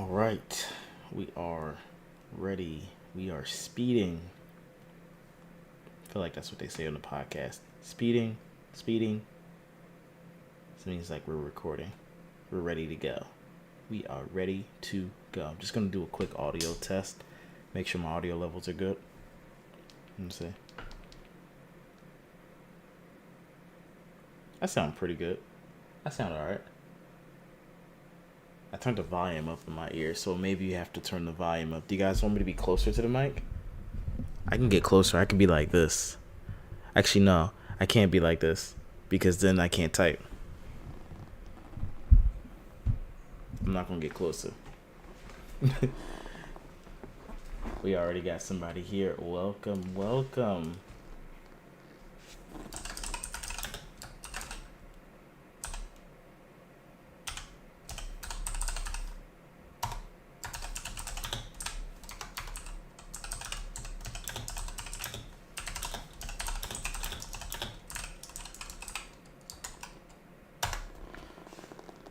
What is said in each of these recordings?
right, we are ready. We are speeding. I feel like that's what they say on the podcast. Speeding. This means like we're recording. We're ready to go. We are ready to go. I'm just gonna do a quick audio test. Make sure my audio levels are good. Let me see. I sound pretty good. I sound alright. I turned the volume up in my ear, so maybe you have to turn the volume up. Do you guys want me to be closer to the mic? I can get closer. I can be like this. Actually, no. I can't be like this because then I can't type. I'm not going to get closer. We already got somebody here. Welcome.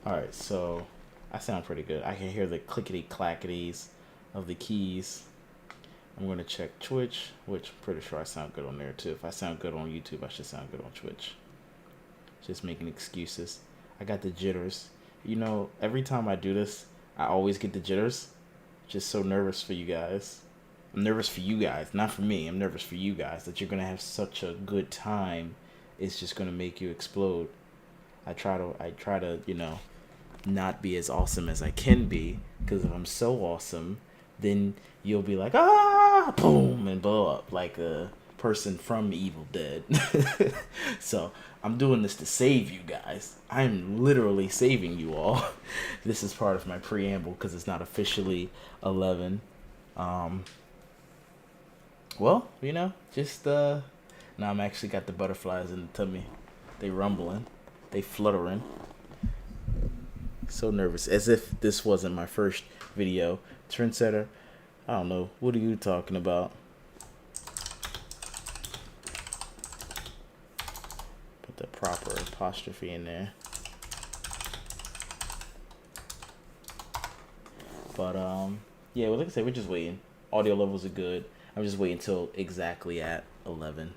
Alright, so I sound pretty good. I can hear the clickety clackities of the keys. I'm going to check Twitch, which I'm pretty sure I sound good on there too. If I sound good on YouTube, I should sound good on Twitch. Just making excuses. I got the jitters. You know, every time I do this, I always get the jitters. Just so nervous for you guys. I'm nervous for you guys, not for me. I'm nervous for you guys that you're going to have such a good time. It's just going to make you explode. I try to, not be as awesome as I can be, because if I'm so awesome, then you'll be like, boom, and blow up like a person from Evil Dead. So I'm doing this to save you guys. I'm literally saving you all. This is part of my preamble because it's not officially 11. Well, just now I'm actually got the butterflies in the tummy. They rumbling, they fluttering. So nervous, as if this wasn't my first video. Trendsetter, I don't know, what are you talking about? Put the proper apostrophe in there. But yeah, well, like I said, we're just waiting. Audio levels are good. I'm just waiting until exactly at 11,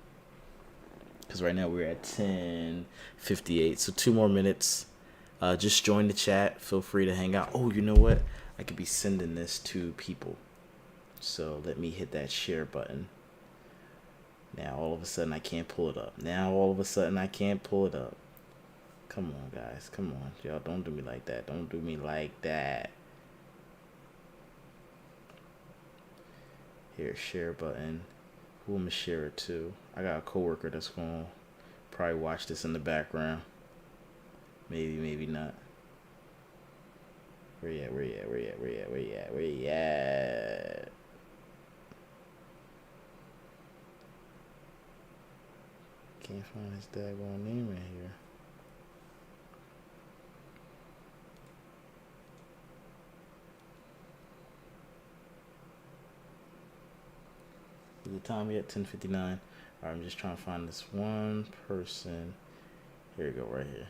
because right now we're at 10:58, so 2 more minutes. Just join the chat. Feel free to hang out. Oh, you know what? I could be sending this to people. So let me hit that share button. Now all of a sudden I can't pull it up. Come on, guys. Come on. Y'all, don't do me like that. Here, share button. Who am I share it to? I got a coworker that's going to probably watch this in the background. Maybe not. Where you at? Can't find his daggone name in here. Is the time yet? 10:59. Alright, I'm just trying to find this one person. Here you go, right here.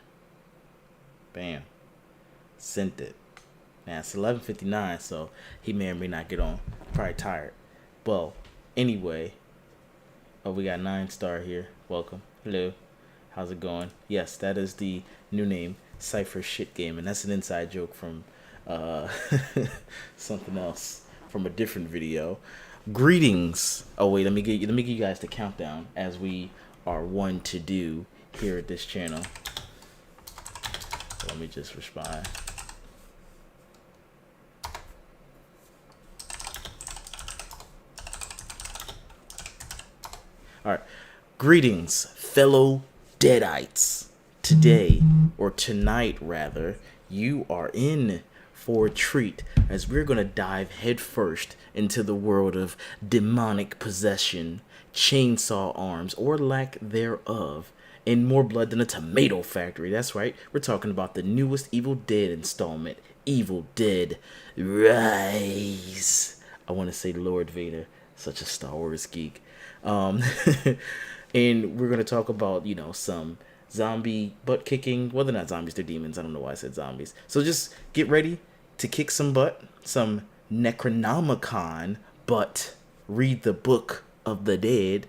Bam. Sent it. Now it's 11:59, so he may or may not get on. Probably tired. Well, anyway. Oh, we got 9-star here. Welcome. Hello. How's it going? Yes, that is the new name, Cypher Shit Game, and that's an inside joke from something else from a different video. Greetings. Oh wait, let me give you guys the countdown, as we are one to do here at this channel. Let me just respond. Alright. Greetings, fellow Deadites. Today, or tonight rather, you are in for a treat, as we're going to dive headfirst into the world of demonic possession, chainsaw arms, or lack thereof, and more blood than a tomato factory. That's right, we're talking about the newest Evil Dead installment, Evil Dead Rise. I want to say Lord Vader, such a Star Wars geek. And we're going to talk about, some zombie butt kicking. Well, they're not zombies, they're demons. I don't know why I said zombies. So just get ready to kick some butt, some Necronomicon, but read the Book of the Dead,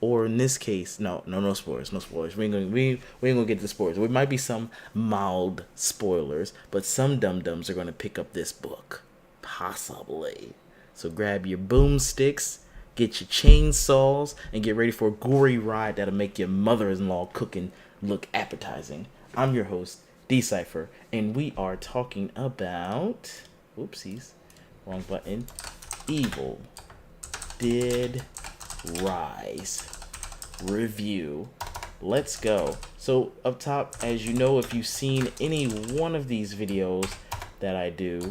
or in this case, no spoilers, no spoilers. We ain't gonna get to spoilers. There might be some mild spoilers, but some dum-dums are gonna pick up this book, possibly. So grab your boomsticks, get your chainsaws, and get ready for a gory ride that'll make your mother-in-law cooking look appetizing. I'm your host, D-Cypher, and we are talking about, oopsies, wrong button, Evil Dead Rise review. Let's go. So up top, as you know, if you've seen any one of these videos that I do,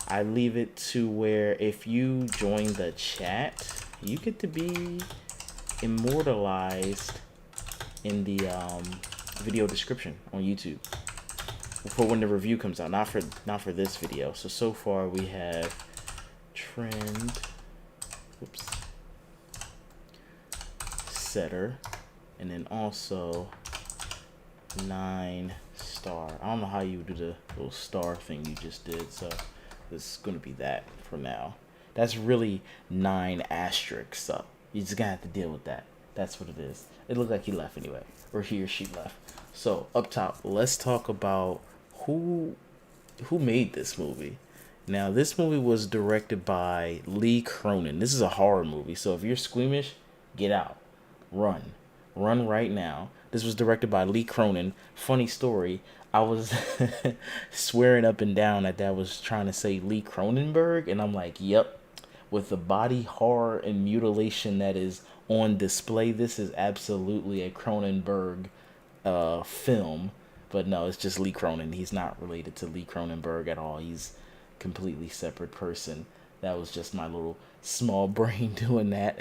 I leave it to where if you join the chat, you get to be immortalized in the video description on YouTube for when the review comes out, not for this video. So far we have trend, setter, and then also 9-star. I don't know how you would do the little star thing you just did, so this is gonna be that for now. That's really 9 asterisks, so you just gotta have to deal with that. That's what it is. It looked like he left anyway, or he or she left. So up top, let's talk about who made this movie. Now, this movie was directed by Lee Cronin. This is a horror movie, so if you're squeamish, get out. Run right now. This was directed by Lee Cronin. Funny story, I was swearing up and down that was trying to say Lee Cronenberg, and I'm like, yep. With the body horror and mutilation that is on display, this is absolutely a Cronenberg film. But no, it's just Lee Cronin. He's not related to Lee Cronenberg at all. He's a completely separate person. That was just my little small brain doing that.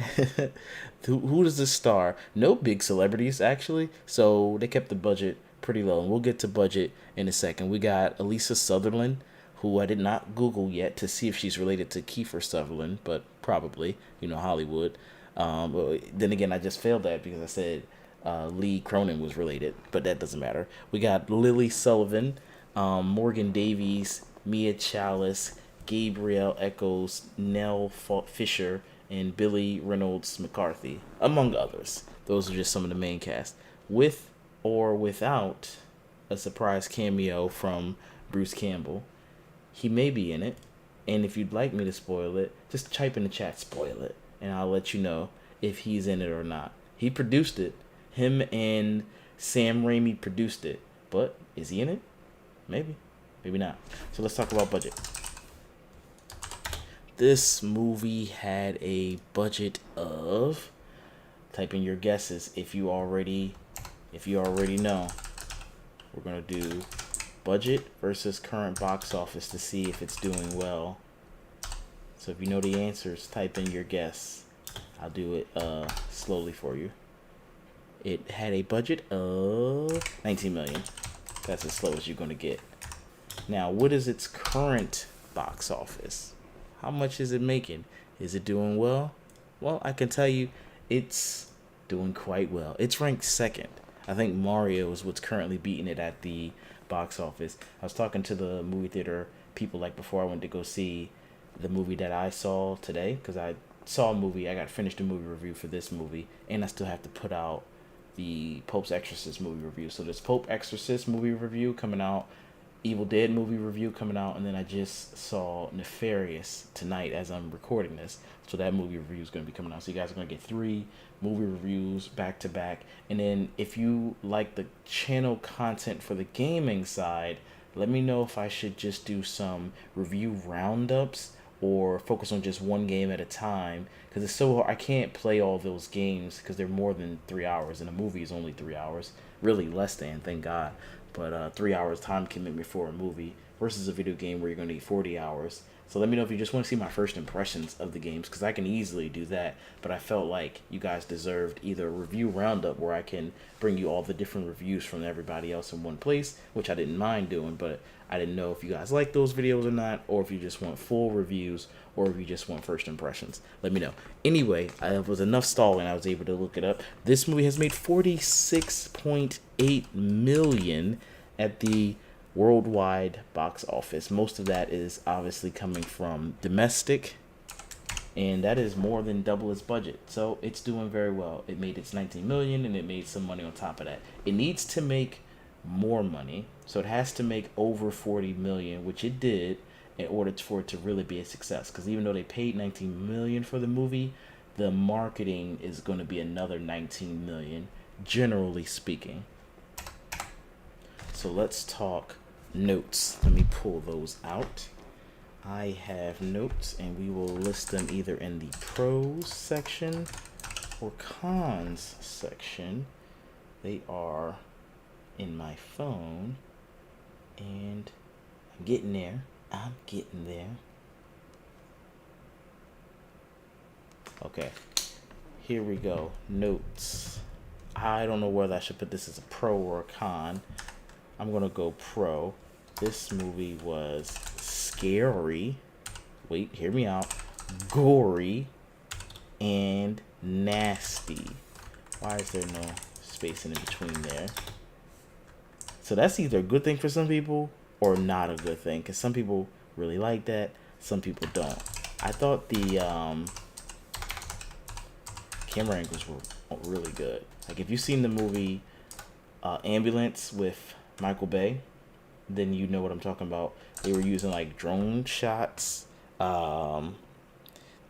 Who does this star? No big celebrities, actually. So they kept the budget pretty low. And we'll get to budget in a second. We got Elisa Sutherland, who I did not Google yet to see if she's related to Kiefer Sutherland, but probably, Hollywood. But then again, I just failed that because I said Lee Cronin was related, but that doesn't matter. We got Lily Sullivan, Morgan Davies, Mia Chalice, Gabriel Echoes, Nell Fisher, and Billy Reynolds McCarthy, among others. Those are just some of the main cast. With or without a surprise cameo from Bruce Campbell. He may be in it, and if you'd like me to spoil it, just type in the chat, spoil it, and I'll let you know if he's in it or not. He produced it. Him and Sam Raimi produced it, but is he in it? Maybe not. So let's talk about budget. This movie had a budget of, type in your guesses if you already know. We're gonna do budget versus current box office to see if it's doing well. So if you know the answers, type in your guess. I'll do it slowly for you. It had a budget of 19 million. That's as slow as you're gonna get. Now, what is its current box office? How much is it making? Is it doing well? Well, I can tell you it's doing quite well. It's ranked second. I think Mario is what's currently beating it at the box office. I was talking to the movie theater people before I went to go see the movie that I saw today, because I saw a movie. I got finished a movie review for this movie, and I still have to put out the Pope's Exorcist movie review. So there's Pope Exorcist movie review coming out, Evil Dead movie review coming out, and then I just saw Nefarious tonight as I'm recording this. So that movie review is going to be coming out. So you guys are going to get 3 movie reviews back to back. And then if you like the channel content for the gaming side, let me know if I should just do some review roundups or focus on just one game at a time, because it's so hard. I can't play all those games because they're more than 3 hours, and a movie is only 3 hours, really less than, thank God. But 3 hours time commitment for a movie versus a video game where you're going to need 40 hours. So let me know if you just want to see my first impressions of the games, because I can easily do that. But I felt like you guys deserved either a review roundup where I can bring you all the different reviews from everybody else in one place, which I didn't mind doing, but I didn't know if you guys like those videos or not, or if you just want full reviews, or if you just want first impressions. Let me know. Anyway, I was enough stalling. I was able to look it up. This movie has made $46.8 million at the worldwide box office. Most of that is obviously coming from domestic, and that is more than double its budget. So it's doing very well. It made its 19 million and it made some money on top of that. It needs to make more money, so it has to make over 40 million, which it did, in order for it to really be a success. Because even though they paid 19 million for the movie, the marketing is going to be another 19 million, generally speaking. So let's talk notes. Let me pull those out. I have notes, and we will list them either in the pros section or cons section. They are in my phone, and I'm getting there. Okay, here we go. Notes. I don't know whether I should put this as a pro or a con. I'm gonna go pro. This movie was scary. Wait, hear me out. Gory and nasty. Why is there no spacing in between there? So that's either a good thing for some people or not a good thing, because some people really like that, some people don't. I thought the camera angles were really good. Like, if you've seen the movie Ambulance with Michael Bay, then you know what I'm talking about. They were using like drone shots. They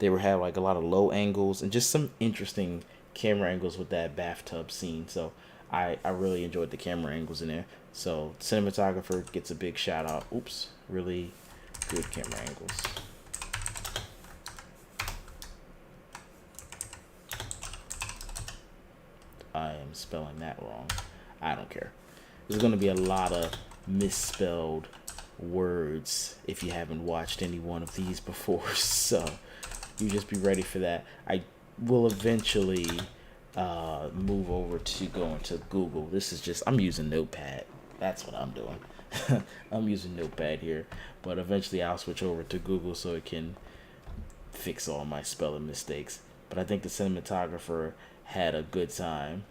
were having like a lot of low angles and just some interesting camera angles with that bathtub scene. So I really enjoyed the camera angles in there. So cinematographer gets a big shout out. Oops, really good camera angles. I am spelling that wrong. I don't care. There's going to be a lot of misspelled words if you haven't watched any one of these before, so you just be ready for that. I will eventually move over to going to Google. This is just, I'm using Notepad. That's what I'm doing. I'm using Notepad here, but eventually I'll switch over to Google so it can fix all my spelling mistakes. But I think the cinematographer had a good time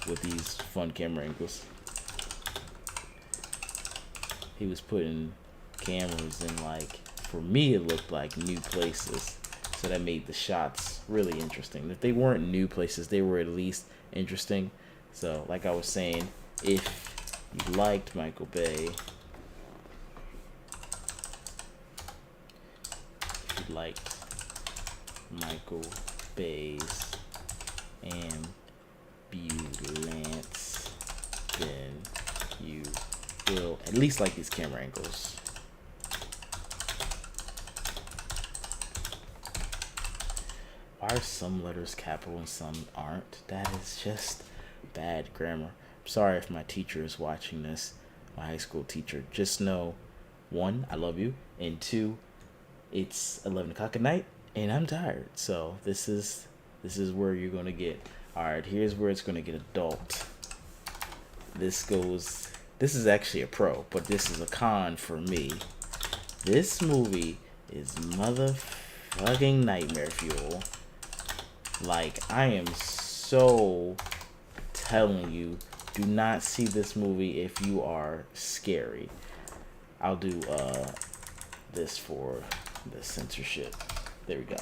with these fun camera angles. He was putting cameras in, like, for me it looked like new places, so that made the shots really interesting. If they weren't new places, they were at least interesting. So like I was saying, if you liked Michael Bay, Bay's Ambulance, then you will at least like these camera angles. Why are some letters capital and some aren't? That is just bad grammar. I'm sorry if my teacher is watching this, my high school teacher. Just know, 1, I love you, and 2, it's 11 o'clock at night and I'm tired. So this is where you're gonna get. All right, here's where it's gonna get adult. This is actually a pro, but this is a con for me. This movie is motherfucking nightmare fuel. Like, I am so telling you, do not see this movie if you are scary. I'll do this for the censorship. There we go.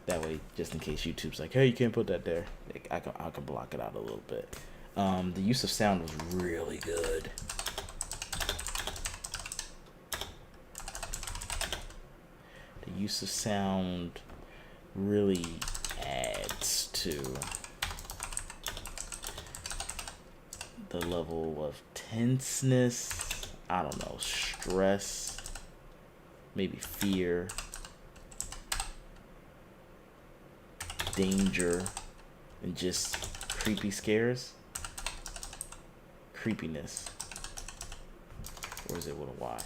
That way, just in case YouTube's like, hey, you can't put that there, I can block it out a little bit. The use of sound was really good. The use of sound really adds to the level of tenseness, I don't know, stress, maybe fear, danger, and just creepy scares. Creepiness. Or is it with a Y?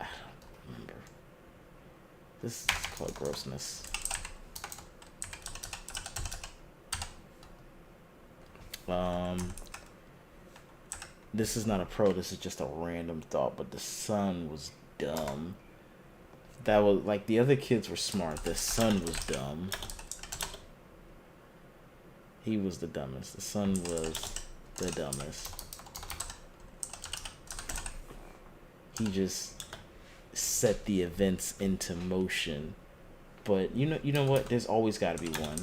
I don't remember. This is called grossness. This is not a pro, this is just a random thought, but the son was dumb. That was, like, the other kids were smart, the son was dumb. He was the dumbest. The son was the dumbest. He just set the events into motion. But you know what? There's always got to be one.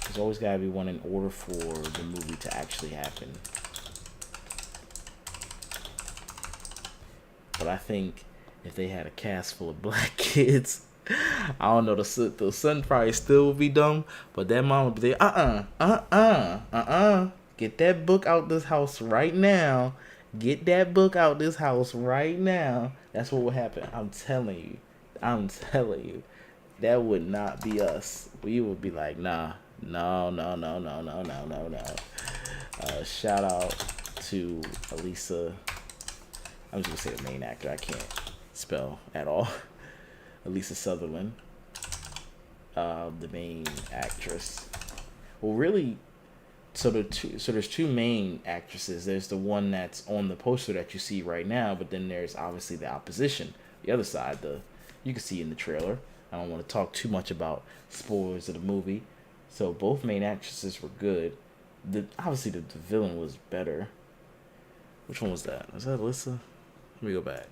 There's always got to be one in order for the movie to actually happen. But I think if they had a cast full of black kids, I don't know, the son probably still would be dumb, but that mom would be like, get that book out this house right now. Get that book out this house right now. That's what would happen. I'm telling you. I'm telling you. That would not be us. We would be like, nah, no. Shout out to Elisa. I'm just gonna say the main actor. I can't spell at all. Elisa Sutherland, the main actress. Well, really, so there's two main actresses. There's the one that's on the poster that you see right now, but then there's obviously the opposition, the other side. You can see in the trailer. I don't want to talk too much about spoilers of the movie. So both main actresses were good. Obviously the villain was better. Which one was that? Was that Alyssa? Let me go back.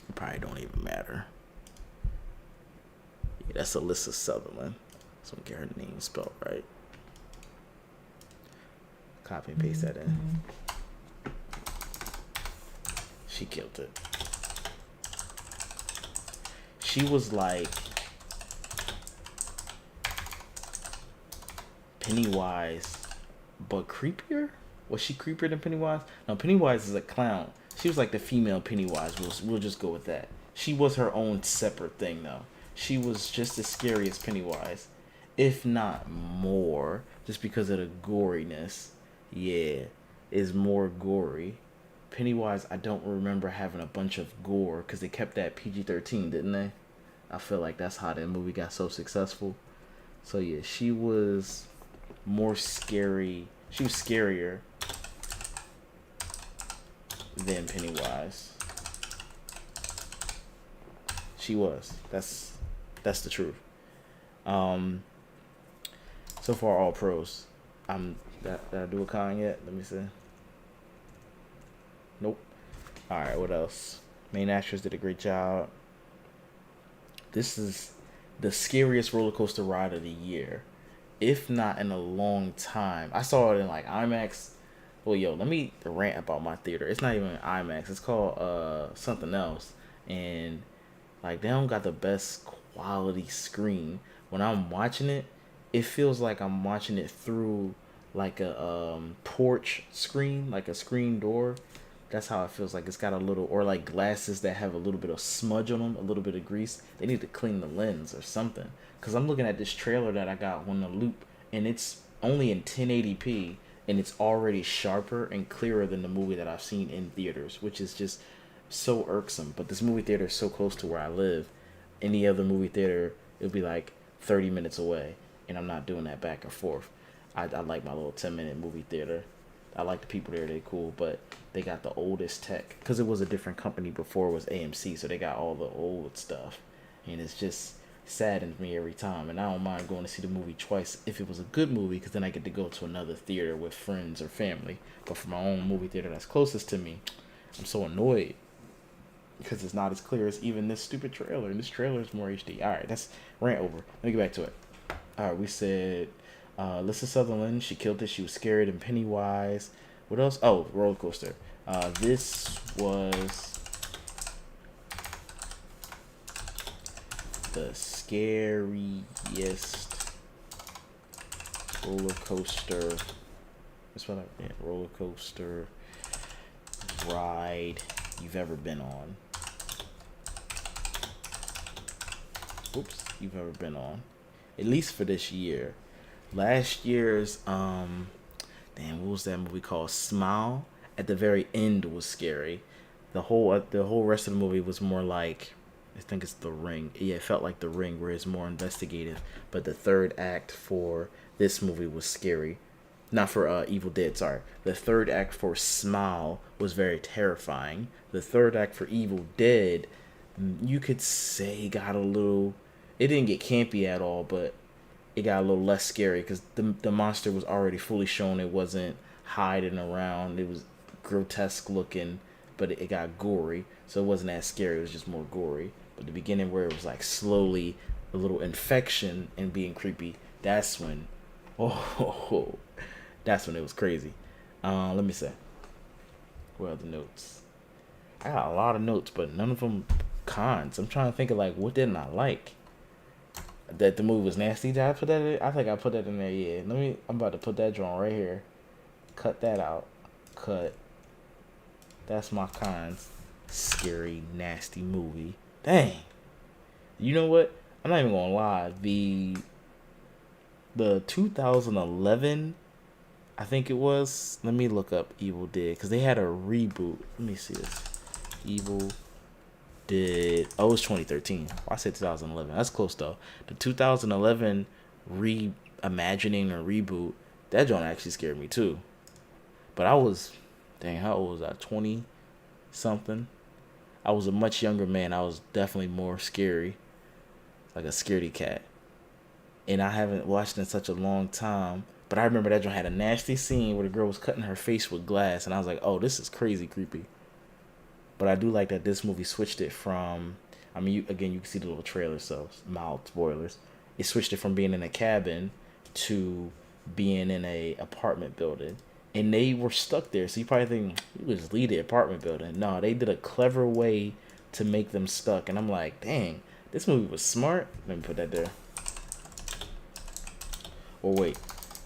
It probably don't even matter. Yeah, that's Alyssa Sutherland. So I'm get her name spelled right. Copy and paste that in. She killed it. She was like Pennywise, but creepier? Was she creepier than Pennywise? No, Pennywise is a clown. She was like the female Pennywise. We'll just go with that. She was her own separate thing, though. She was just as scary as Pennywise, if not more, just because of the goriness. Yeah, is more gory. Pennywise, I don't remember having a bunch of gore because they kept that PG-13, didn't they? I feel like that's how that movie got so successful. So yeah, she was more scary. She was scarier than Pennywise. She was. That's the truth. So far, all pros. Did I do a con yet? Let me see. Nope. All right. What else? Main actress did a great job. This is the scariest roller coaster ride of the year, if not in a long time. I saw it in like IMAX. Well, yo, let me rant about my theater. It's not even IMAX. It's called something else, and like they don't got the best quality screen. When I'm watching it, it feels like I'm watching it through like a porch screen, like a screen door. That's how it feels like. It's got a little, or like glasses that have a little bit of smudge on them, a little bit of grease. They need to clean the lens or something. Because I'm looking at this trailer that I got on the loop, and it's only in 1080p, and it's already sharper and clearer than the movie that I've seen in theaters, which is just so irksome. But this movie theater is so close to where I live. Any other movie theater, it would be like 30 minutes away, and I'm not doing that back and forth. I like my little 10-minute movie theater. I like the people there, they cool, but they got the oldest tech because it was a different company before. It was AMC, so they got all the old stuff, and it's just saddens me every time. And I don't mind going to see the movie twice if it was a good movie, because then I get to go to another theater with friends or family. But for my own movie theater that's closest to me, I'm so annoyed because it's not as clear as even this stupid trailer, and this trailer is more HD. All right, that's rant over. Let me get back to it. All right, we said Alyssa Sutherland, she killed it. She was scarier than Pennywise. What else? Oh, roller coaster. This was the scariest roller coaster. That's what roller coaster ride you've ever been on. Oops, you've ever been on. At least for this year. Last year's what was that movie called? Smile. At the very end was scary. The whole rest of the movie was more like, I think it's The Ring. Yeah, it felt like The Ring, where it's more investigative. But the third act for this movie was scary. Not for Evil Dead, sorry. The third act for Smile was very terrifying. The third act for Evil Dead You could say got a little. It didn't get campy at all, but it got a little less scary because the monster was already fully shown. It wasn't hiding around. It was grotesque looking, but it got gory, so it wasn't as scary. It was just more gory. But the beginning where it was like slowly a little infection and being creepy, that's when, oh, that's when it was crazy. Let me say, what are the notes? I got a lot of notes, but none of them cons. I'm trying to think of like what didn't I like. That the movie was nasty. Did I put that in? I think I put that in there. Yeah. Let me. I'm about to put that drawing right here. Cut that out. Cut. That's my cons. Scary, nasty movie. Dang. You know what? I'm not even gonna lie. The 2011, I think it was. Let me look up Evil Dead because they had a reboot. Let me see this. Evil Dead. Oh, it was 2013. I said 2011. That's close though. The 2011 reimagining or reboot. That joint actually scared me too. But I was, dang, how old was I? 20 something. I was a much younger man. I was definitely more scary, like a scaredy cat. And I haven't watched it in such a long time. But I remember that joint had a nasty scene where the girl was cutting her face with glass, and I was like, "Oh, this is crazy creepy." But I do like that this movie switched it from. I mean, again, you can see the little trailer, so mild spoilers. It switched it from being in a cabin to being in a apartment building, and they were stuck there. So you probably think you just leave the apartment building. No, they did a clever way to make them stuck, and I'm like, dang, this movie was smart. Let me put that there. Or wait,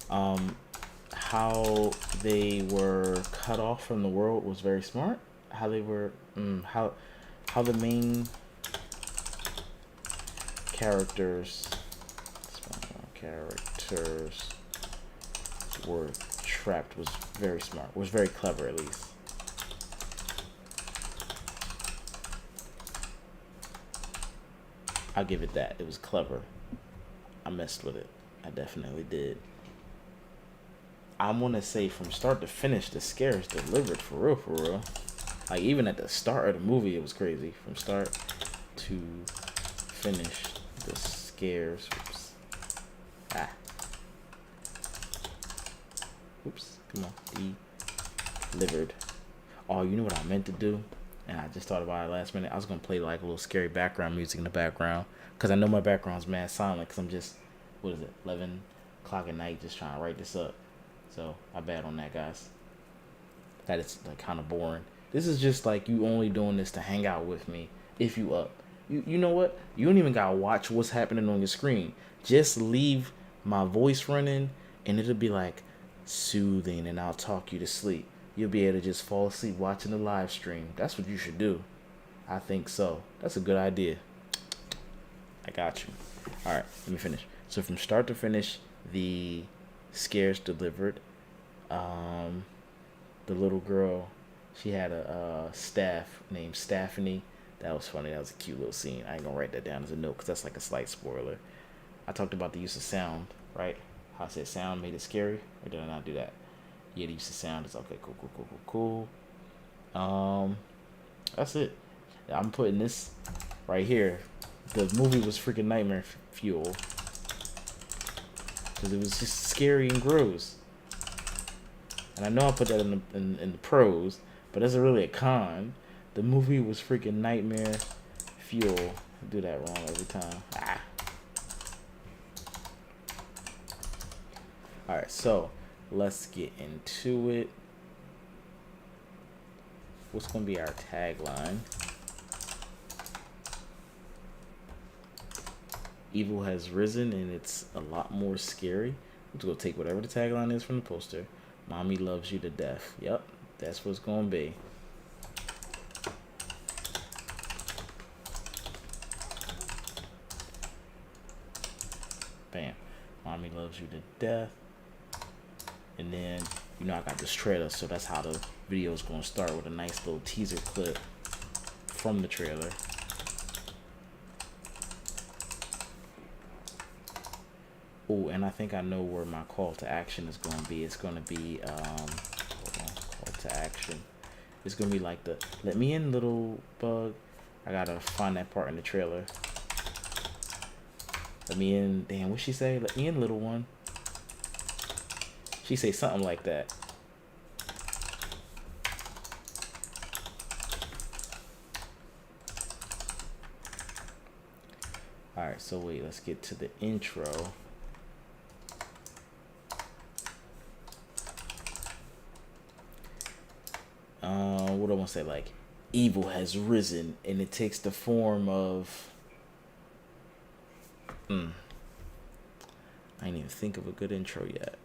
how they were cut off from the world was very smart. How they were, how the main characters, characters were trapped was very smart. Was very clever at least. I'll give it that. It was clever. I messed with it. I definitely did. I'm gonna say from start to finish, the scares delivered for real, for real. Like even at the start of the movie, it was crazy. From start to finish, the scares. Oops. Ah. Oops. Come on. Delivered. Oh, you know what I meant to do? And I just thought about it last minute. I was gonna play like a little scary background music in the background, cause I know my background's mad silent, cause I'm just, what is it, 11 o'clock at night, just trying to write this up. So I bad on that, guys. That is like kind of boring. This is just like you only doing this to hang out with me if you up. You know what? You don't even gotta watch what's happening on your screen. Just leave my voice running, and it'll be like soothing, and I'll talk you to sleep. You'll be able to just fall asleep watching the live stream. That's what you should do. I think so. That's a good idea. I got you. All right, let me finish. So from start to finish, the scares delivered. The little girl, she had a staff named Staffany. That was funny. That was a cute little scene. I ain't gonna write that down as a note because that's like a slight spoiler. I talked about the use of sound, right? How I said sound made it scary, or did I not do that? Yeah, the use of sound is okay. Cool. That's it. I'm putting this right here. The movie was freaking nightmare fuel because it was just scary and gross. And I know I put that in the pros, but that's really a con. The movie was freaking nightmare fuel. I do that wrong every time. Ah. All right, so let's get into it. What's gonna be our tagline? Evil has risen and it's a lot more scary. Let's go take whatever the tagline is from the poster. Mommy loves you to death. Yep, that's what's gonna be. Bam. Mommy loves you to death. And then, you know, I got this trailer, so that's how the video is gonna start, with a nice little teaser clip from the trailer. Oh, and I think I know where my call to action is going to be. It's going to be, hold on, call to action. It's going to be like the, let me in, little bug. I gotta find that part in the trailer. Let me in. Damn, what she say? Let me in, little one. She say something like that. Alright, so wait, let's get to the intro. What do I want to say? Like, evil has risen, and it takes the form of... I ain't even think of a good intro yet.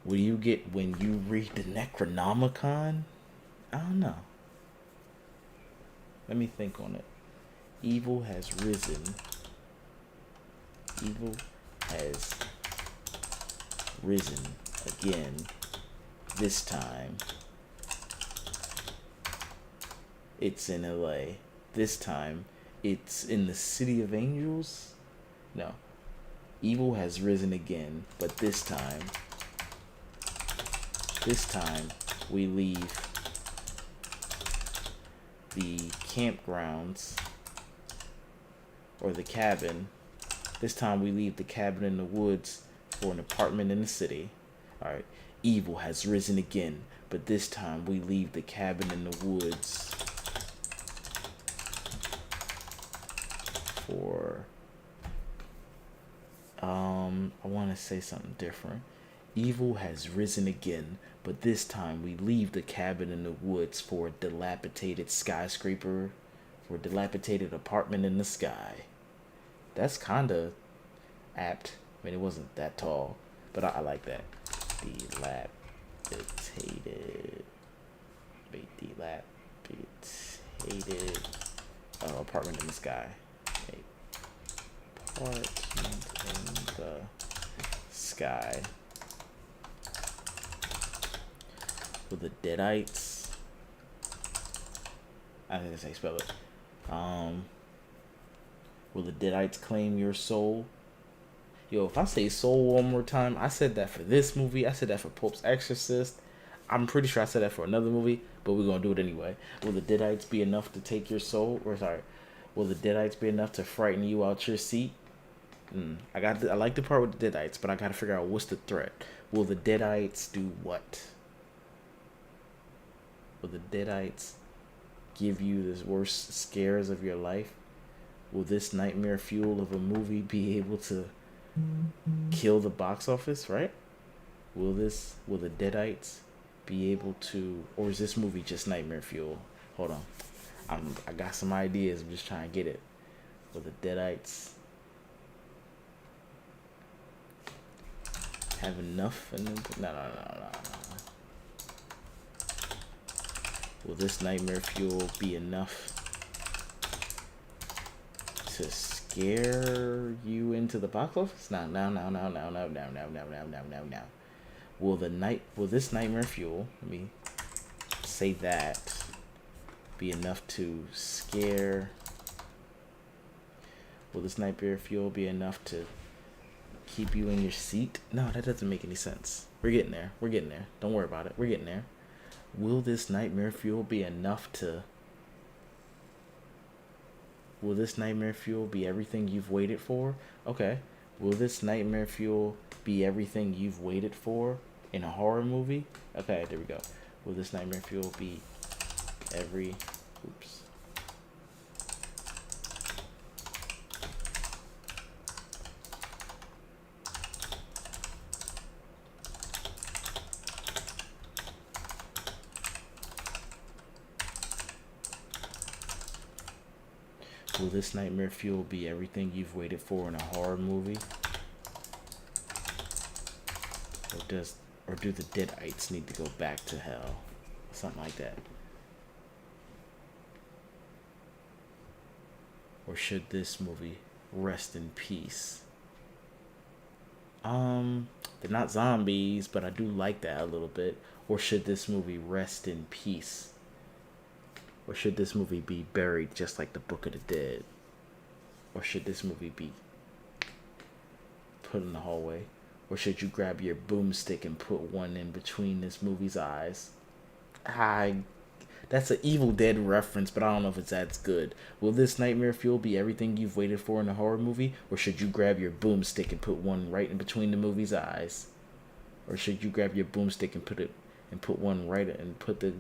What do you get when you read the Necronomicon? I don't know. Let me think on it. Evil has risen. Evil has risen again. This time, it's in LA. This time, it's in the City of Angels. No. Evil has risen again, but this time we leave the campgrounds or the cabin. This time we leave the cabin in the woods for an apartment in the city. All right. Evil has risen again, but this time we leave the cabin in the woods for I want to say something different. Evil has risen again, but this time we leave the cabin in the woods for a dilapidated skyscraper, for a dilapidated apartment in the sky. That's kind of apt. I mean, it wasn't that tall, but I like that. Dilapidated apartment in the sky. Apartment in the sky. With the Deadites. I think that's how you spell it. Will the Deadites claim your soul? Yo, if I say soul one more time, I said that for this movie. I said that for Pope's Exorcist. I'm pretty sure I said that for another movie, but we're going to do it anyway. Will the Deadites be enough to take your soul? Or sorry, will the Deadites be enough to frighten you out your seat? I like the part with the Deadites, but I got to figure out what's the threat. Will the Deadites do what? Will the Deadites give you the worst scares of your life? Will this nightmare fuel of a movie be able to kill the box office, right? Will the Deadites be able to, or is this movie just nightmare fuel? Hold on. I got some ideas, I'm just trying to get it. Will the Deadites have enough in them? No. Will this nightmare fuel be enough to scare you into the box office? No. Will this nightmare fuel, let me say that, be enough to scare? Will this nightmare fuel be enough to keep you in your seat? No, that doesn't make any sense. We're getting there. Don't worry about it. We're getting there. Will this nightmare fuel be enough to... Will this nightmare fuel be everything you've waited for? Okay. Will this nightmare fuel be everything you've waited for in a horror movie? Okay, there we go. Will this nightmare fuel be every... Oops. Will this nightmare fuel be everything you've waited for in a horror movie? Or do the Deadites need to go back to hell? Something like that. Or should this movie rest in peace? They're not zombies, but I do like that a little bit. Or should this movie rest in peace? Or should this movie be buried just like the Book of the Dead? Or should this movie be put in the hallway? Or should you grab your boomstick and put one in between this movie's eyes? That's an Evil Dead reference, but I don't know if it's as good. Will this nightmare fuel be everything you've waited for in a horror movie, or should you grab your boomstick and put one right in between the movie's eyes? Or should you grab your boomstick and put one right and put the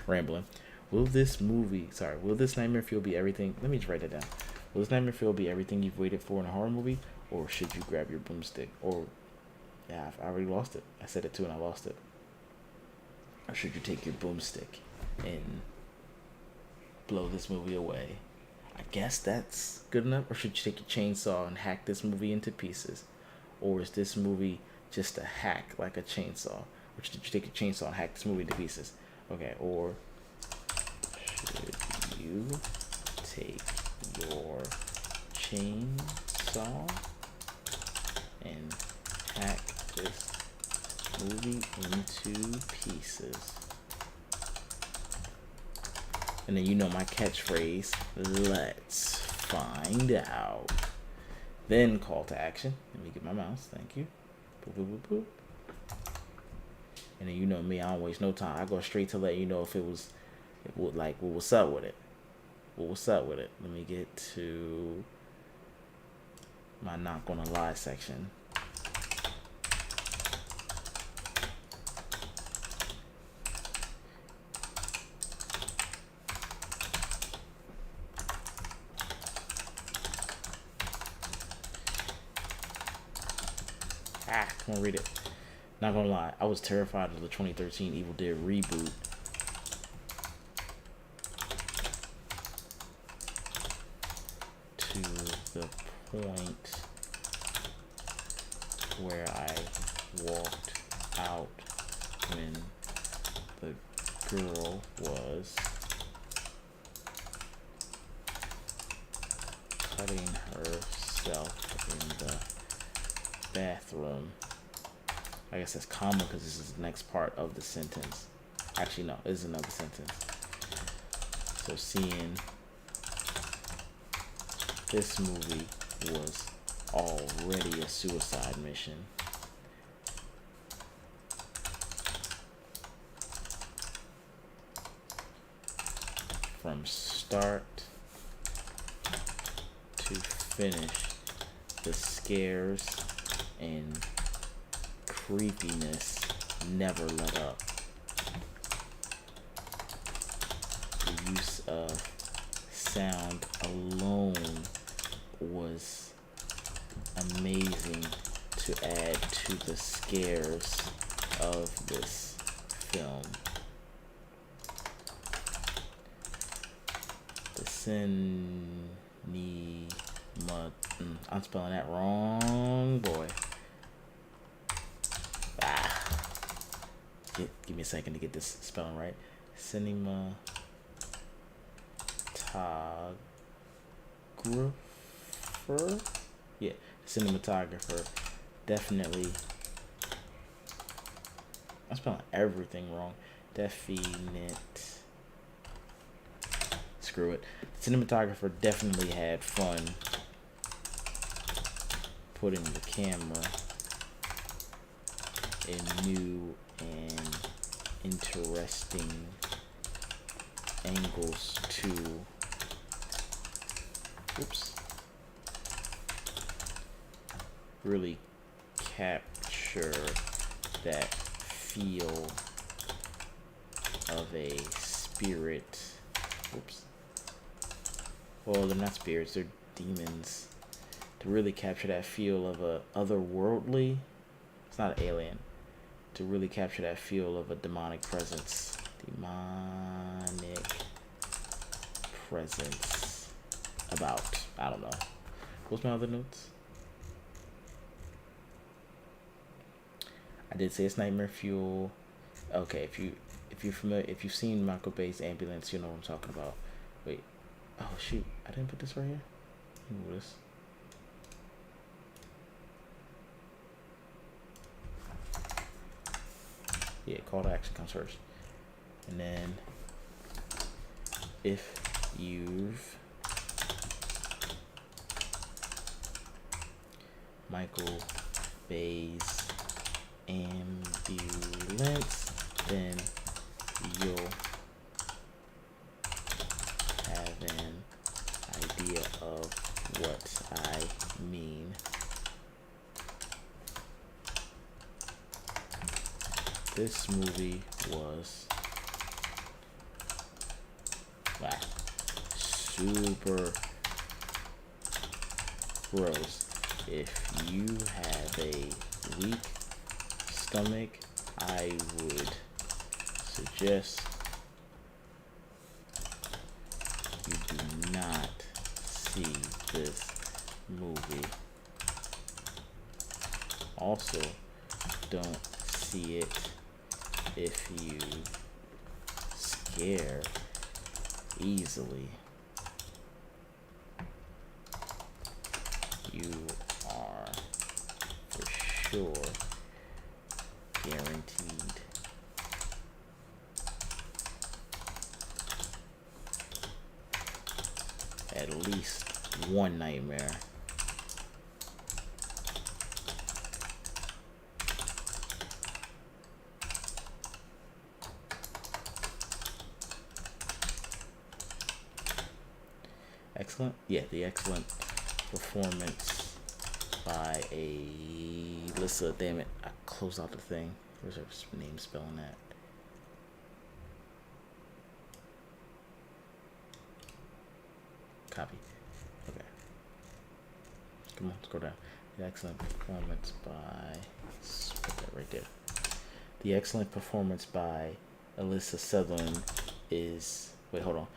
rambling. Will this nightmare fuel be everything? Let me just write it down. Will this nightmare fuel be everything you've waited for in a horror movie, or should you grab your boomstick? Or yeah, I already lost it. I said it too and I lost it. Or should you take your boomstick and blow this movie away? I guess that's good enough. Or should you take your chainsaw and hack this movie into pieces? Or is this movie just a hack like a chainsaw? Or should you take a chainsaw and hack this movie into pieces? Okay, or should you take your chainsaw and hack this movie into pieces? And then you know my catchphrase, let's find out. Then call to action. Let me get my mouse, thank you. Boop, boop, boop, boop. And then you know me, I don't waste no time. I go straight to let you know if what's up with it. What's up with it? Let me get to my not gonna lie section. Come on, read it. Not gonna lie, I was terrified of the 2013 Evil Dead reboot. To the point where I walked out when the girl was cutting herself in the bathroom. I guess that's comma because this is the next part of the sentence. Actually, no, this is another sentence. So seeing this movie was already a suicide mission. From start to finish, the scares and creepiness never let up. The use of sound alone was amazing to add to the scares of this film. The I'm spelling that wrong, boy. Give me a second to get this spelling right. Cinematographer, yeah, cinematographer. Definitely. I'm spelling everything wrong. Definite. Screw it. Cinematographer definitely had fun putting the camera in new and interesting angles to really capture that feel of a spirit. Well, they're not spirits, they're demons. To really capture that feel of a otherworldly, it's not an alien. To really capture that feel of a demonic presence. About, I don't know. What's my other notes? I did say it's nightmare fuel. Okay, if you're familiar, if you've seen Michael Bay's Ambulance, you know what I'm talking about. Wait, oh shoot, I didn't put this right here. Move this. Yeah, call to action comes first. And then if you've Michael Bay's Ambulance, then you'll have an idea of what I mean. This movie was super gross. If you have a weak stomach, I would suggest you do not see this movie. Also, don't see it if you scare easily. You are for sure guaranteed at least one nightmare. Excellent. Yeah, the excellent performance by Alyssa. Damn it, I closed out the thing. Where's her name spelling that? Copy. Okay. Come on, scroll down. The excellent performance by. Let's put that right there. The excellent performance by Alyssa Sutherland is. Wait, hold on.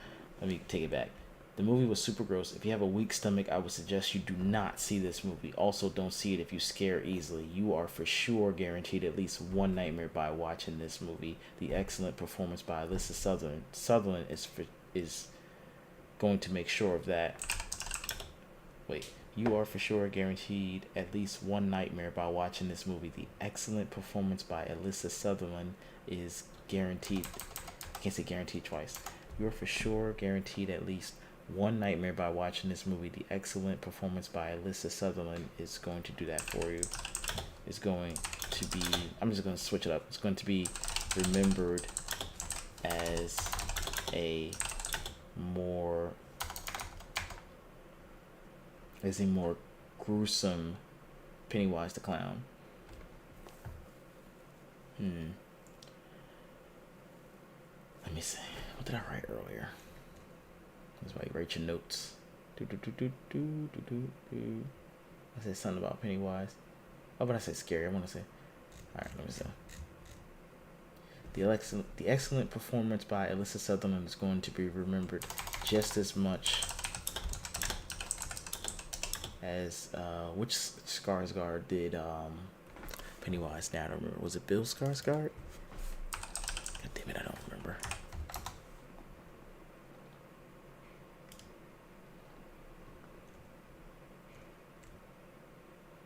Let me take it back. The movie was super gross. If you have a weak stomach, I would suggest you do not see this movie. Also, don't see it if you scare easily. You are for sure guaranteed at least one nightmare by watching this movie. The excellent performance by Alyssa Sutherland. Sutherland is going to make sure of that. Wait, you are for sure guaranteed at least one nightmare by watching this movie. The excellent performance by Alyssa Sutherland is guaranteed. I can't say guaranteed twice. You are for sure guaranteed at least one nightmare by watching this movie. The excellent performance by Alyssa Sutherland is going to do that for you. It's going to be, I'm just going to switch it up. It's going to be remembered as a more gruesome Pennywise the Clown. Let me see. What did I write earlier? That's why you write your notes. I said something about Pennywise. Oh, but I said scary. I want to say. All right, let me see. The excellent performance by Alyssa Sutherland is going to be remembered just as much as which Skarsgård did Pennywise. Now I don't remember. Was it Bill Skarsgård? God damn it, I don't remember.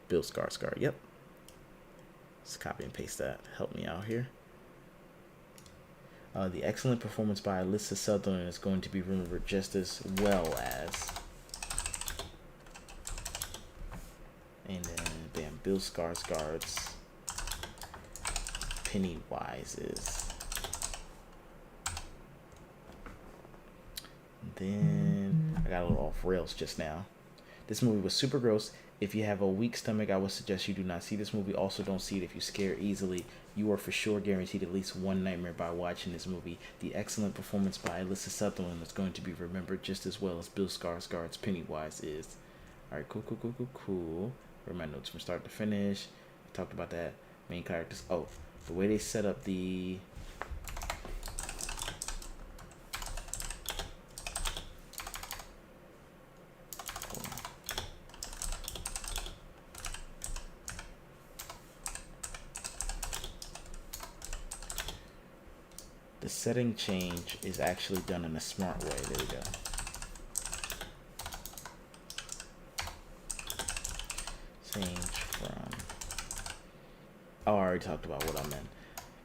Bill Skarsgård, yep. Let's copy and paste that. Help me out here. The excellent performance by Alyssa Sutherland is going to be remembered just as well as. And then, bam, Bill Skarsgård's Pennywise is. Then, I got a little off rails just now. This movie was super gross. If you have a weak stomach, I would suggest you do not see this movie. Also, don't see it if you scare easily. You are for sure guaranteed at least one nightmare by watching this movie. The excellent performance by Alyssa Sutherland is going to be remembered just as well as Bill Skarsgård's Pennywise is. Alright, cool. Where are my notes from start to finish? I talked about that. Main characters. Oh, the way they set up the... The setting change is actually done in a smart way. There we go. Change from... Oh, I already talked about what I meant.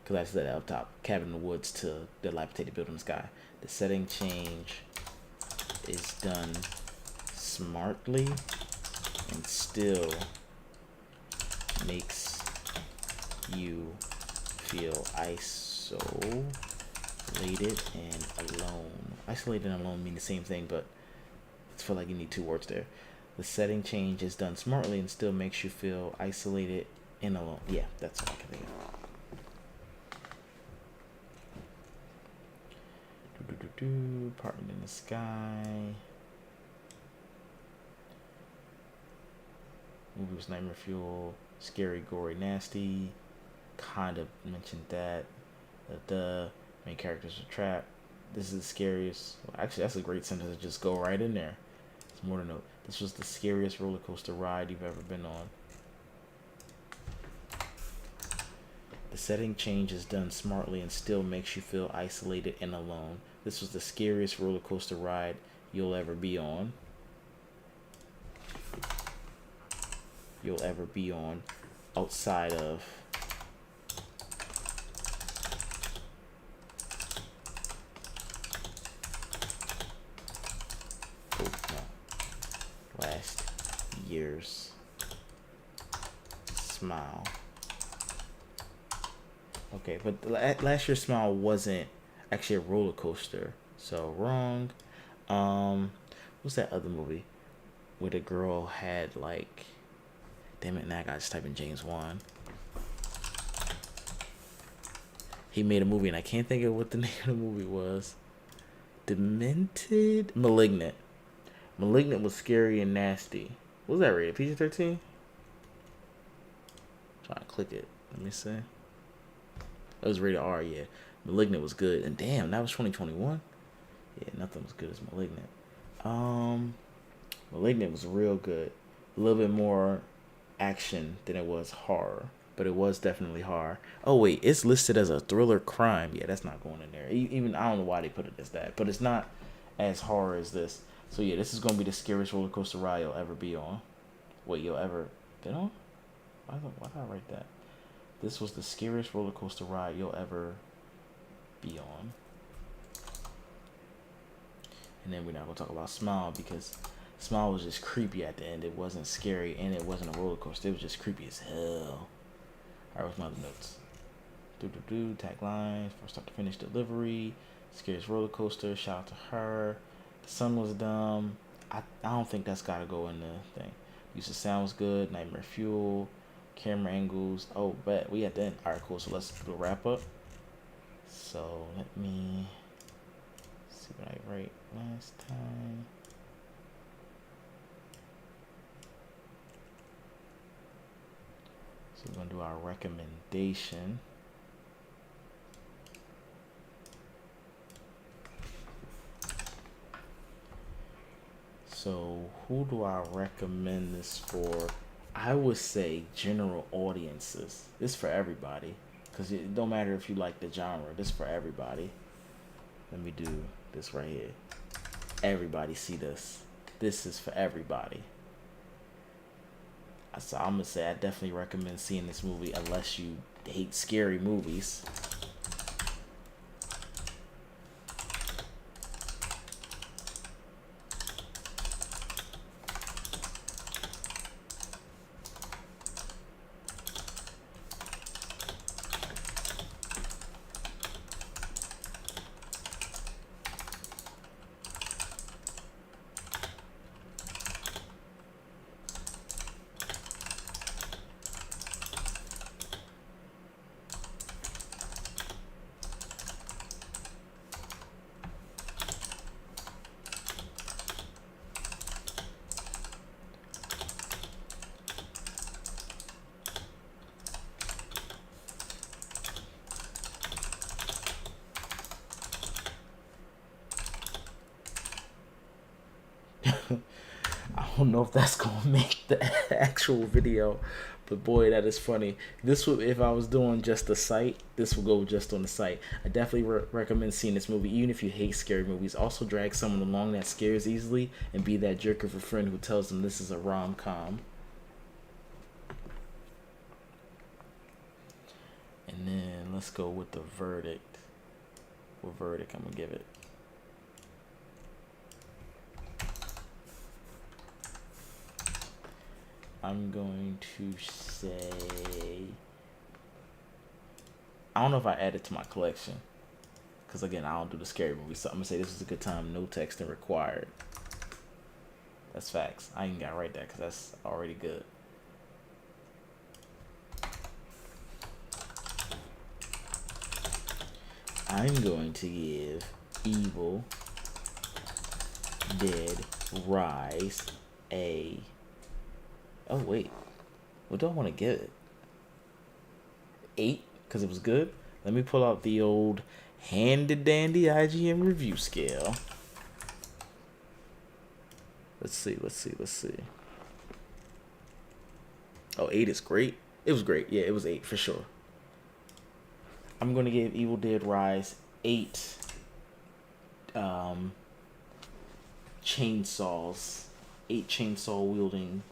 Because I said up top, cabin in the woods to the dilapidated building in the sky. The setting change is done smartly and still makes you feel Isolated and alone. Isolated and alone mean the same thing, but I feel like you need two words there. The setting change is done smartly and still makes you feel isolated and alone. Yeah, that's what I can think of. Apartment in the sky. Movie was Nightmare Fuel. Scary, gory, nasty. Kind of mentioned that. The main characters are trapped. This is the scariest. Well, actually, that's a great sentence to just go right in there. It's more to note. This was the scariest roller coaster ride you've ever been on. The setting change is done smartly and still makes you feel isolated and alone. This was the scariest roller coaster ride you'll ever be on. You'll ever be on outside of last year's Smile. Okay, but last year's Smile wasn't actually a roller coaster, so wrong. What's that other movie where the girl had like? Damn it! Now I gotta just type in James Wan. He made a movie and I can't think of what the name of the movie was. Demented? Malignant. Malignant was scary and nasty. What was that rated? PG-13? Trying to click it. Let me see. It was rated R, yeah. Malignant was good. And damn, that was 2021? Yeah, nothing was good as Malignant. Malignant was real good. A little bit more action than it was horror. But it was definitely horror. Oh, wait. It's listed as a thriller crime. Yeah, that's not going in there. Even, I don't know why they put it as that. But it's not as horror as this. So, yeah, this is going to be the scariest roller coaster ride you'll ever be on. Wait, you'll ever been on? Why did I write that? This was the scariest roller coaster ride you'll ever be on. And then we're not going to talk about Smile because Smile was just creepy at the end. It wasn't scary and it wasn't a roller coaster. It was just creepy as hell. Alright, what's my other notes? Taglines, from start to finish delivery. Scariest roller coaster, shout out to her. The sun was dumb. I don't think that's got to go in the thing. Use of sound was good. Nightmare Fuel. Camera angles. Oh, bet. We at the end. Alright, cool. So let's do a wrap up. So let me see what I write last time. So we're going to do our recommendation. So who do I recommend this for? I would say general audiences. This is for everybody. Because it don't matter if you like the genre. This is for everybody. Let me do this right here. Everybody see this. This is for everybody. So I'm going to say I definitely recommend seeing this movie unless you hate scary movies. I don't know if that's gonna make the actual video, but boy, that is funny. This would, if I was doing just the site, this would go just on the site. I definitely recommend seeing this movie, even if you hate scary movies. Also, drag someone along that scares easily, and be that jerk of a friend who tells them this is a rom-com. And then let's go with the verdict. What verdict I'm gonna give it? I'm going to say, I don't know if I add it to my collection because again, I don't do the scary movie. So I'm gonna say this is a good time. No texting required. That's facts. I ain't gotta write that because that's already good. I'm going to give Evil Dead Rise a... Oh, wait. What do I want to give it? 8? Because it was good? Let me pull out the old handy-dandy IGN review scale. Let's see. Oh, 8 is great. It was great. Yeah, it was 8 for sure. I'm going to give Evil Dead Rise 8 chainsaws. 8 chainsaw wielding.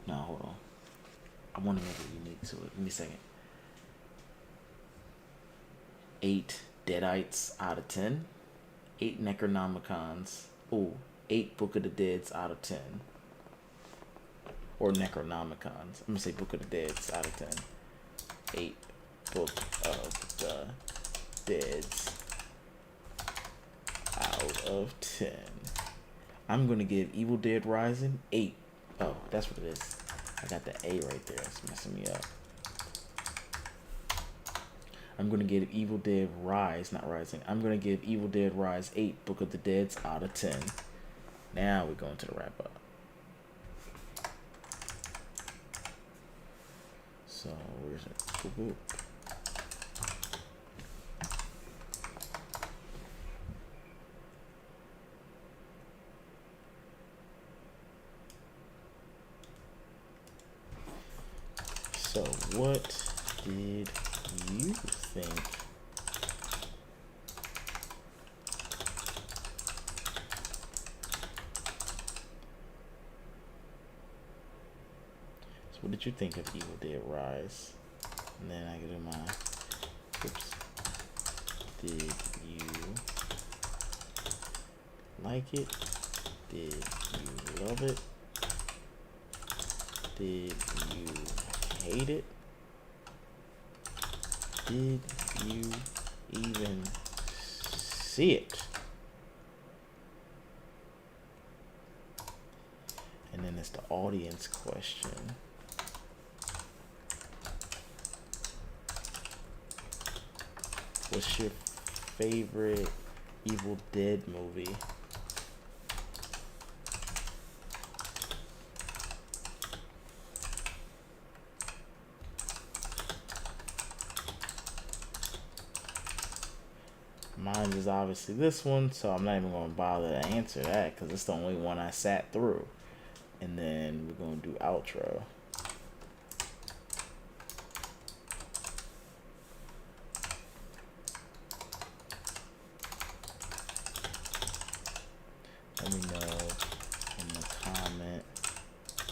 No, hold on. I want to make it unique to it. Give me a second. 8 Deadites out of 10. 8 Necronomicons. Oh, 8 Book of the Deads out of 10. Or Necronomicons. I'm going to say Book of the Deads out of 10. 8 Book of the Deads out of 10. I'm going to give Evil Dead Rising 8. Oh, that's what it is. I got the A right there. It's messing me up. I'm going to give Evil Dead Rise, not Rising. I'm going to give Evil Dead Rise 8 Book of the Deads out of 10. Now we're going to the wrap up. So, where's it? Boop, boop. So, what did you think? So, what did you think of Evil Dead Rise? And then I get in my. Oops. Did you like it? Did you love it? Did you hate it? Did you even see it? And then it's the audience question. What's your favorite Evil Dead movie? Mine is obviously this one, so I'm not even going to bother to answer that because it's the only one I sat through. And then we're going to do outro. Let me know in the comment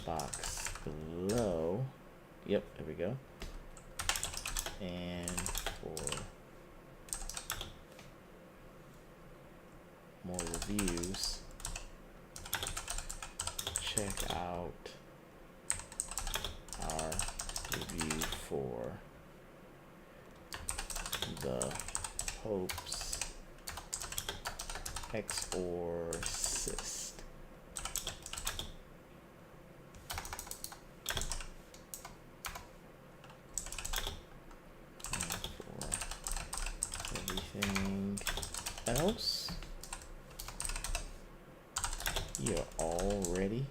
box below. Yep, there we go. And for more reviews, check out our review for The Pope's Exorcist. And for everything else, you're already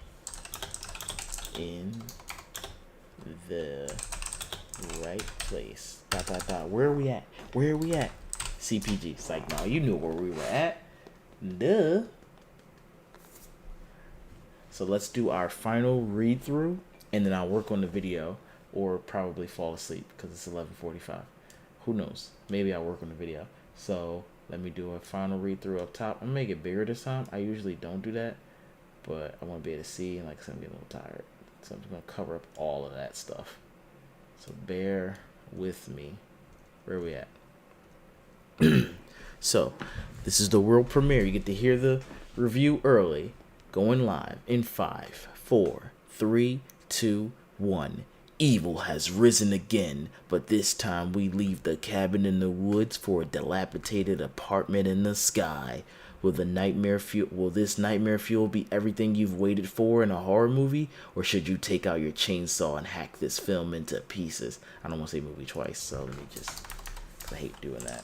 in the right place. Where are we at? Where are we at? CPG. It's like, no, you knew where we were at. Duh. So let's do our final read through, and then I'll work on the video, or probably fall asleep because it's 11:45. Who knows? Maybe I'll work on the video. So let me do a final read through up top. I'm gonna make it bigger this time. I usually don't do that, but I want to be able to see, and like I said, I'm getting a little tired. So I'm just going to cover up all of that stuff. So bear with me. Where are we at? So this is the world premiere. You get to hear the review early. Going live in 5, 4, 3, 2, 1. Evil has risen again, but this time we leave the cabin in the woods for a dilapidated apartment in the sky. Will this nightmare fuel be everything you've waited for in a horror movie, or should you take out your chainsaw and hack this film into pieces? I don't want to say movie twice, so let me just, 'cause I hate doing that.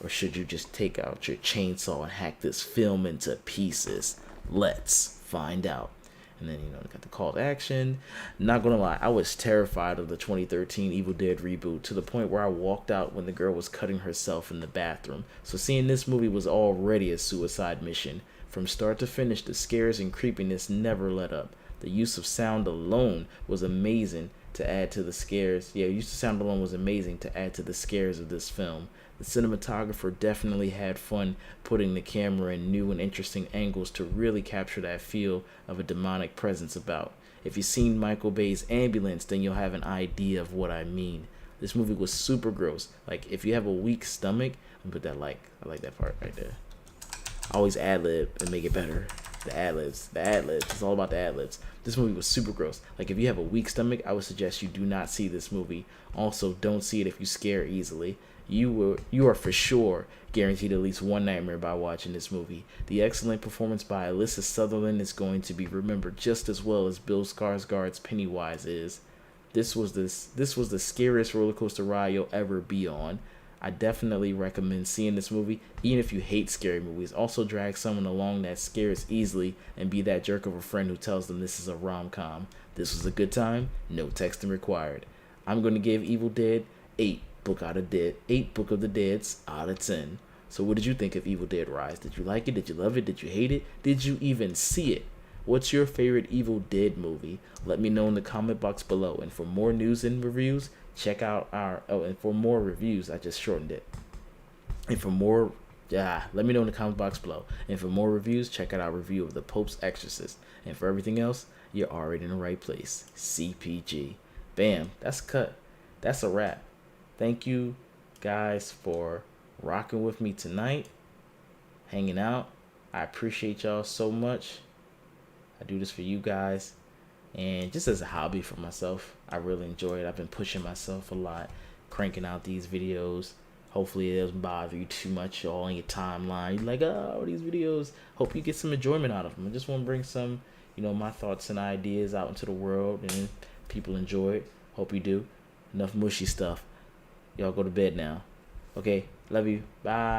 Or should you just take out your chainsaw and hack this film into pieces? Let's find out. And then, got the call to action. Not gonna lie, I was terrified of the 2013 Evil Dead reboot to the point where I walked out when the girl was cutting herself in the bathroom. So seeing this movie was already a suicide mission. From start to finish, the scares and creepiness never let up. The use of sound alone was amazing to add to the scares. Yeah, use of sound alone was amazing to add to the scares of this film. The cinematographer definitely had fun putting the camera in new and interesting angles to really capture that feel of a demonic presence about. If you've seen Michael Bay's Ambulance, then you'll have an idea of what I mean. This movie was super gross. Like, if you have a weak stomach, I'm put that like, I like that part right there. I always ad-lib and make it better. The ad-libs. It's all about the ad-libs. This movie was super gross. Like, if you have a weak stomach, I would suggest you do not see this movie. Also, don't see it if you scare easily. You are for sure guaranteed at least one nightmare by watching this movie. The excellent performance by Alyssa Sutherland is going to be remembered just as well as Bill Skarsgård's Pennywise is. This was the scariest roller coaster ride you'll ever be on. I definitely recommend seeing this movie, even if you hate scary movies. Also drag someone along that scares easily and be that jerk of a friend who tells them this is a rom-com. This was a good time, no texting required. I'm going to give Evil Dead 8 Book of the Deads out of 10. So what did you think of Evil Dead Rise? Did you like it? Did you love it? Did you hate it? Did you even see it? What's your favorite Evil Dead movie? Let me know in the comment box below. And for more news and reviews, check out and for more reviews, I just shortened it. And for more, let me know in the comment box below. And for more reviews, check out our review of The Pope's Exorcist. And for everything else, you're already in the right place. CPG. Bam. That's cut. That's a wrap. Thank you guys for rocking with me tonight, hanging out. I appreciate y'all so much. I do this for you guys and just as a hobby for myself. I really enjoy it. I've been pushing myself a lot, cranking out these videos. Hopefully it doesn't bother you too much all in your timeline. You're like, oh, these videos. Hope you get some enjoyment out of them. I just want to bring some, my thoughts and ideas out into the world and people enjoy it. Hope you do. Enough mushy stuff. Y'all go to bed now. Okay, love you. Bye.